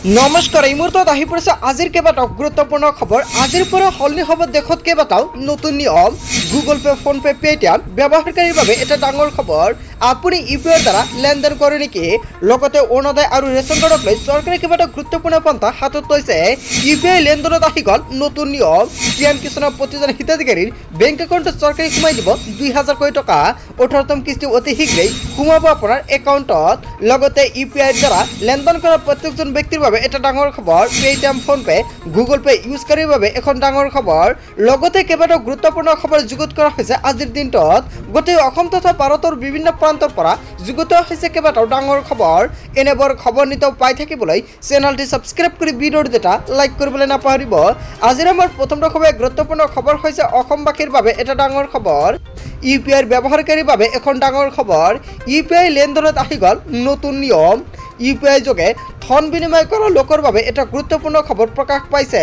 নমস্কাৰ এই মুহূৰ্তত আহি পৰিছে আজিৰ কেইবাটাও গুৰুত্বপূৰ্ণ খবৰ। আজিৰ পৰা সলনি হ'ব দেশত কেইবাটাও নতুন নিয়ম। Google pay, phone pay, Paytm ব্যৱহাৰকাৰীৰ বাবে এটা ডাঙৰ খবৰ। আপুনি ইউপিআইৰ দ্বাৰা লেনদেন কৰে নেকি? লগতে অৰুণোদয় আৰু ৰেচন কাৰ্ডক লৈ চৰকাৰে কেইবাটাও গুৰুত্বপূৰ্ণ পন্থা হাতত লৈছে। ইউপিআই লেনদেনত আহি গ'ল নতুন নিয়ম। পিএম কিষাণৰ প্ৰতিজন হিতাধিকাৰীৰ বেংক একাউণ্টত চৰকাৰে সোমাই দিব ২০০০ কোটি টকা। ১৮তম কিস্তি অতি শীঘ্ৰেই সোমাব আপোনাৰ একাউণ্টত। লগতে ইউপিআইৰ দ্বাৰা লেনদেন কৰা প্ৰত্যেকজন ব্যক্তিৰ বাবে এটা ডাঙৰ খবৰ। Paytm, PhonePe, Google Pay ইউজকাৰীৰ বাবে এখন ডাঙৰ খবৰ। লগতে কেইবাটাও গুৰুত্বপূৰ্ণ খবৰ যুগুত কৰা হৈছে আজিৰ দিনটোত। গোটেই অসম তথা ভাৰতৰ বিভিন্ন প্ৰান্তৰ পৰা যুগুত হৈছে কেইবাটাও ডাঙৰ খবৰ। এনেবোৰ খবৰ নিতৌ পাই থাকিবলৈ চেনেলটি ছাবস্ক্ৰাইব কৰি ভিডিঅ'টো এটা লাইক কৰিবলৈ নাপাহৰিব। আজিৰ আমাৰ প্ৰথমটো গুৰুত্বপূৰ্ণ খবৰ হৈছে অসমবাসীৰ বাবে এটা ডাঙৰ খবৰ। ইউপিআইৰ ব্যৱহাৰকাৰীৰ বাবে এখন ডাঙৰ খবৰ। ইউপিআই লেনদেনত আহি গ'ল নতুন নিয়ম। ইউপিআই যোগে ধন বিনিময় কৰা লোকৰ বাবে এটা গুৰুত্বপূৰ্ণ খবৰ প্ৰকাশ পাইছে।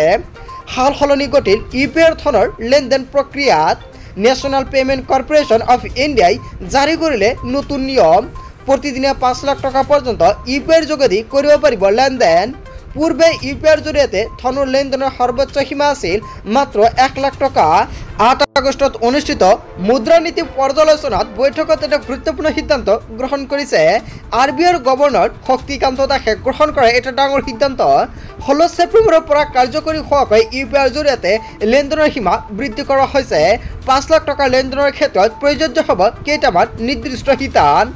সাল সলনি ঘটিল ইউপিআইৰ ধনৰ লেনদেন প্ৰক্ৰিয়াত। নেশ্যনেল পেমেণ্ট কৰ্পোৰেশ্যন অফ ইণ্ডিয়াই জাৰি কৰিলে নতুন নিয়ম। প্ৰতিদিনে ৫ লাখ টকা পৰ্যন্ত ইউপিআইৰ যোগেদি কৰিব পাৰিব লেনদেন। পূৰ্বে ইউপিআইৰ জৰিয়তে ধনৰ লেনদেনৰ সৰ্বোচ্চ সীমা আছিল মাত্ৰ ১ লাখ টকা। ৮ আগষ্টত অনুষ্ঠিত মুদ্ৰানীতি পৰ্যালোচনাত বৈঠকত এটা গুৰুত্বপূৰ্ণ সিদ্ধান্ত গ্ৰহণ কৰিছে। RBIৰ গভৰ্ণৰ শক্তিকান্ত দাসে গ্ৰহণ কৰা এটা ডাঙৰ সিদ্ধান্ত। ১৬ ছেপ্টেম্বৰৰ পৰা কাৰ্যকৰী হোৱাকৈ ইউপিআইৰ জৰিয়তে লেনদেনৰ সীমা বৃদ্ধি কৰা হৈছে। ৫ লাখ টকাৰ লেনদেনৰ ক্ষেত্ৰত প্ৰযোজ্য হ'ব কেইটামান নিৰ্দিষ্ট শিতান।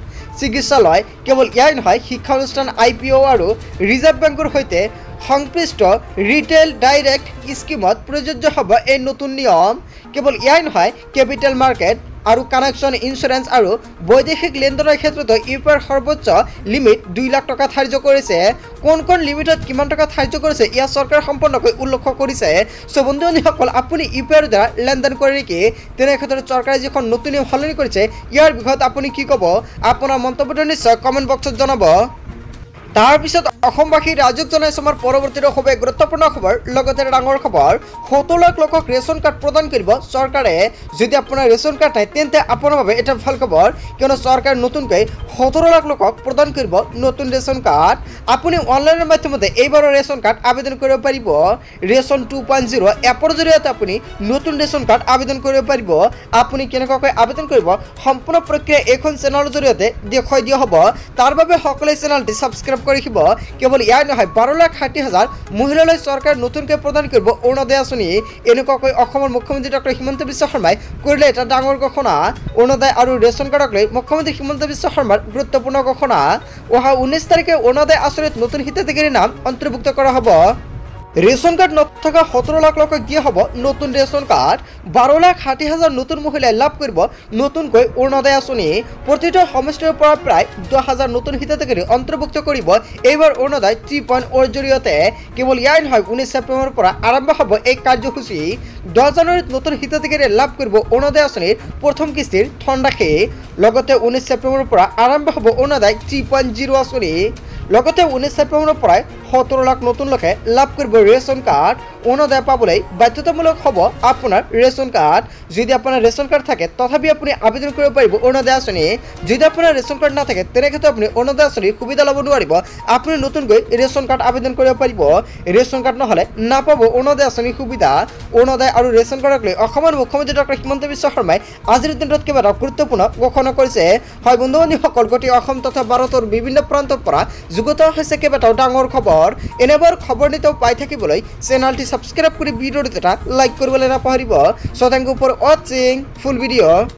চিকিৎসালয় কেৱল ইয়াই নহয়, শিক্ষানুষ্ঠান, IPO আৰু ৰিজাৰ্ভ বেংকৰ সৈতে সংশ্লিষ্ট ৰিটেইল ডাইৰেক্ট স্কিমত প্ৰযোজ্য হ'ব এই নতুন নিয়ম। কেৱল ইয়াই নহয়, কেপিটেল মাৰ্কেট আৰু কানেকশ্যন, ইঞ্চুৰেঞ্চ আৰু বৈদেশিক লেনদেনৰ ক্ষেত্ৰতো ইউপিআইৰ সৰ্বোচ্চ লিমিট ২ লাখ টকা ধাৰ্য কৰিছে। কোন লিমিটত কিমান টকা ধাৰ্য কৰিছে ইয়াৰ চৰকাৰে সম্পূৰ্ণকৈ উল্লেখ কৰিছে। চ' বন্ধু-বান্ধৱীসকল, আপুনি ইউপিআইৰ দ্বাৰা লেনদেন কৰে নেকি? তেনে ক্ষেত্ৰত চৰকাৰে যিখন নতুন নিয়ম সলনি কৰিছে ইয়াৰ বিষয়ত আপুনি কি ক'ব? আপোনাৰ মন্তব্যটো নিশ্চয় কমেণ্ট বক্সত জনাব। তাৰপিছত অসমবাসী ৰাইজক জনাইছে আমাৰ পৰৱৰ্তীটো খুবেই গুৰুত্বপূৰ্ণ খবৰ। লগতে ডাঙৰ খবৰ, ৭০ লাখ লোকক ৰেচন কাৰ্ড প্ৰদান কৰিব চৰকাৰে। যদি আপোনাৰ ৰেচন কাৰ্ড নাই তেন্তে আপোনাৰ বাবে এটা ভাল খবৰ, কিয়নো চৰকাৰে নতুনকৈ ৭০ লাখ লোকক প্ৰদান কৰিব নতুন ৰেচন কাৰ্ড। আপুনি অনলাইনৰ মাধ্যমতে এইবাৰৰ ৰেচন কাৰ্ড আবেদন কৰিব পাৰিব। ৰেচন 2.0 এপৰ জৰিয়তে আপুনি নতুন ৰেচন কাৰ্ড আবেদন কৰিব পাৰিব। আপুনি কেনেকুৱাকৈ আবেদন কৰিব সম্পূৰ্ণ প্ৰক্ৰিয়া এইখন চেনেলৰ জৰিয়তে দেখুৱাই দিয়া হ'ব। তাৰ বাবে সকলোৱে চেনেলটি ছাবস্ক্ৰাইব কৰি ৰাখিব। কেৱল ইয়াৰ নহয়, ১২,৬০,০০০ মহিলালৈ চৰকাৰে নতুনকৈ প্ৰদান কৰিব অৰুণোদয় আঁচনি। এনেকুৱাকৈ অসমৰ মুখ্যমন্ত্ৰী ডক্টৰ হিমন্ত বিশ্ব শৰ্মাই কৰিলে এটা ডাঙৰ ঘোষণা। অৰুণোদয় আৰু ৰেচন কাৰ্ডক লৈ মুখ্যমন্ত্ৰী হিমন্ত বিশ্ব শৰ্মাৰ গুৰুত্বপূৰ্ণ ঘোষণা। অহা ১৯ তাৰিখে অৰুণোদয় আঁচনিত নতুন হিতাধিকাৰীৰ নাম অন্তৰ্ভুক্ত কৰা হ'ব। ৰেচন কাৰ্ড নথকা ৭০ লাখ লোকক দিয়া হ'ব নতুন ৰেচন কাৰ্ড। ১২,৬০,০০০ নতুন মহিলাই লাভ কৰিব নতুনকৈ অৰুণোদয় আঁচনি। প্ৰতিটো সমষ্টিৰ পৰা প্ৰায় ১০,০০০ নতুন হিতাধিকাৰী অন্তৰ্ভুক্ত কৰিব এইবাৰ অৰুণোদয় 3.0ৰ জৰিয়তে। কেৱল ইয়াই নহয়, ১৯ ছেপ্টেম্বৰৰ পৰা আৰম্ভ হ'ব এই কাৰ্যসূচী। ১০ জানুৱাৰীত নতুন হিতাধিকাৰীয়ে লাভ কৰিব অৰুণোদয় আঁচনিৰ প্ৰথম কিস্তিৰ ধনৰাশি। লগতে ১৯ ছেপ্টেম্বৰৰ পৰা আৰম্ভ হ'ব অৰুণোদয় 3.0 আঁচনি। লগতে ১৯ ছেপ্টেম্বৰৰ পৰাই ৭০ লাখ নতুন লোকে লাভ কৰিব ৰেচন কাৰ্ড। অৰুণোদয় পাবলৈ বাধ্যতামূলক হ'ব আপোনাৰ ৰেচন কাৰ্ড। যদি আপোনাৰ ৰেচন কাৰ্ড থাকে তথাপি আপুনি আবেদন কৰিব পাৰিব অৰুণোদয় আঁচনি। যদি আপোনাৰ ৰেচন কাৰ্ড নাথাকে তেনেক্ষেত্ৰত আপুনি অৰুণোদয় আঁচনিৰ সুবিধা ল'ব নোৱাৰিব। আপুনি নতুনকৈ ৰেচন কাৰ্ড আবেদন কৰিব পাৰিব। ৰেচন কাৰ্ড নহ'লে নাপাব অৰুণোদয় আঁচনিৰ সুবিধা। অৰুণোদয় আৰু ৰেচন কাৰ্ডক লৈ অসমৰ মুখ্যমন্ত্ৰী ডক্টৰ হিমন্ত বিশ্ব শৰ্মাই আজিৰ দিনটোত কেইবাটাও গুৰুত্বপূৰ্ণ ঘোষণা কৰিছে। হয় বন্ধু-বান্ধৱীসকল, গোটেই অসম তথা ভাৰতৰ বিভিন্ন প্ৰান্তৰ পৰা যুগুত হৈছে কেইবাটাও ডাঙৰ খবৰ। এনেবোৰ খবৰ নিতৌ পাই থাকিবলৈ চেনেলটি ছাবস্ক্ৰাইব কৰি ভিডিঅ'টো এটা লাইক কৰিবলৈ নাপাহৰিব। চ' থেংক ইউ ফৰ ৱাচিং ফুল ভিডিঅ'।